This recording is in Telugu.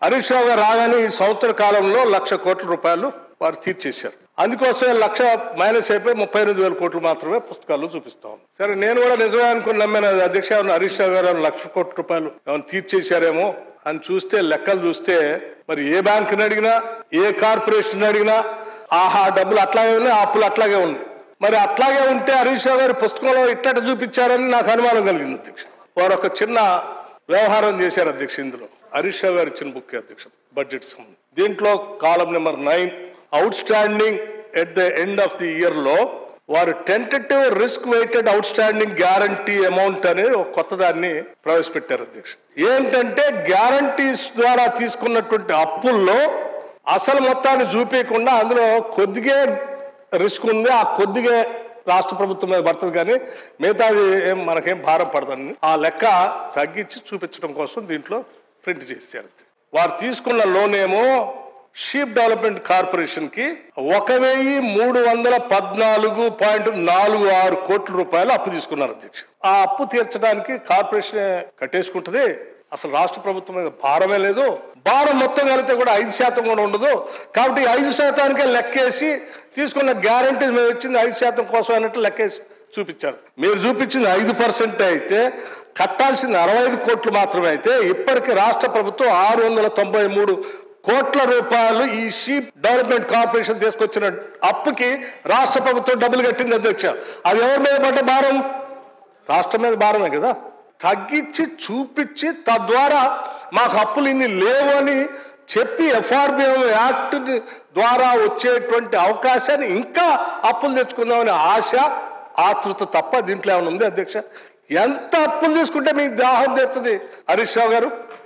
హరీష్ రావు గారు రాగానే ఈ సంవత్సర కాలంలో 1,00,000 కోట్ల రూపాయలు వారు తీర్చేశారు. అందుకోసమే 1,00,000 మైనస్ అయిపోయి 38,000 కోట్లు మాత్రమే పుస్తకాల్లో చూపిస్తాం. సరే, నేను కూడా నిజమే అనుకుని నమ్మాను. అధ్యక్ష, హరీష్ రావు గారు 1,00,000 కోట్ల రూపాయలు ఏమైనా తీర్చేశారేమో అని చూస్తే, లెక్కలు చూస్తే మరి ఏ బ్యాంకుని అడిగినా, ఏ కార్పొరేషన్ అడిగినా ఆహా డబ్బులు అట్లాగే ఉన్నాయి, ఆ అప్పులు అట్లాగే ఉన్నాయి. మరి అట్లాగే ఉంటే హరీష్ రావు గారి పుస్తకంలో ఇట్టట చూపించారని నాకు అనుమానం కలిగింది అధ్యక్ష. వారు ఒక చిన్న వ్యవహారం చేశారు అధ్యక్ష. ఇందులో హరీష్ రావు గారు ఇచ్చిన బుక్ అధ్యక్ష, బడ్జెట్ సంబంధించి. దీంట్లో కాలం number 9 outstanding at the end of the year లో వారు tentative risk weighted outstanding guarantee amount అనే ఒక కొత్త దాన్ని ప్రవేశపెట్టారు అధ్యక్ష. ఏంటంటే గ్యారంటీస్ ద్వారా తీసుకున్నటువంటి అప్పుల్లో అసలు మొత్తాన్ని చూపించకుండా అందులో కొద్దిగా రిస్క్ ఉంది, ఆ కొద్దిగా రాష్ట్ర ప్రభుత్వం మీద పడుతుంది, కానీ మిగతాది మనకేం భారం పడదని ఆ లెక్క తగ్గించి చూపించడం కోసం దీంట్లో ప్రింట్ చేశారు. వారు తీసుకున్న లోన్ ఏమో షీప్ డెవలప్మెంట్ కార్పొరేషన్ కి 1,314.46 కోట్ల రూపాయలు అప్పు తీసుకున్నారు అధ్యక్ష. ఆ అప్పు తీర్చడానికి కార్పొరేషన్ కట్టేసుకుంటుంది. అసలు రాష్ట్ర ప్రభుత్వం మీద భారమే లేదు. భారం మొత్తం కలిపితే కూడా 5% కూడా ఉండదు. కాబట్టి 5%కే లెక్కేసి తీసుకున్న గ్యారంటీ మేము ఇచ్చింది 5% కోసం అన్నట్టు లెక్కేసి చూపించారు. మీరు చూపించింది 5% అయితే కట్టాల్సింది 65 కోట్లు మాత్రమే. అయితే ఇప్పటికీ రాష్ట్ర ప్రభుత్వం 693 కోట్ల రూపాయలు ఈ షీప్ డెవలప్మెంట్ కార్పొరేషన్ తీసుకొచ్చిన అప్పుకి రాష్ట్ర ప్రభుత్వం డబ్బులు కట్టింది అధ్యక్ష. అది ఎవరి మీద పడ్డ భారం? రాష్ట్రం మీద భారమే కదా. తగ్గించి చూపించి తద్వారా మాకు అప్పులు ఇన్ని లేవు అని చెప్పి ఎఫ్ఆర్బిఎం యాక్ట్ ద్వారా వచ్చేటువంటి అవకాశాన్ని ఇంకా అప్పులు తెచ్చుకుందామని ఆశ, ఆతృత తప్ప దీంట్లో ఏమైనా ఉంది అధ్యక్ష? ఎంత అప్పులు తీసుకుంటే మీకు దాహం తెస్తుంది హరీష్ రావు గారు?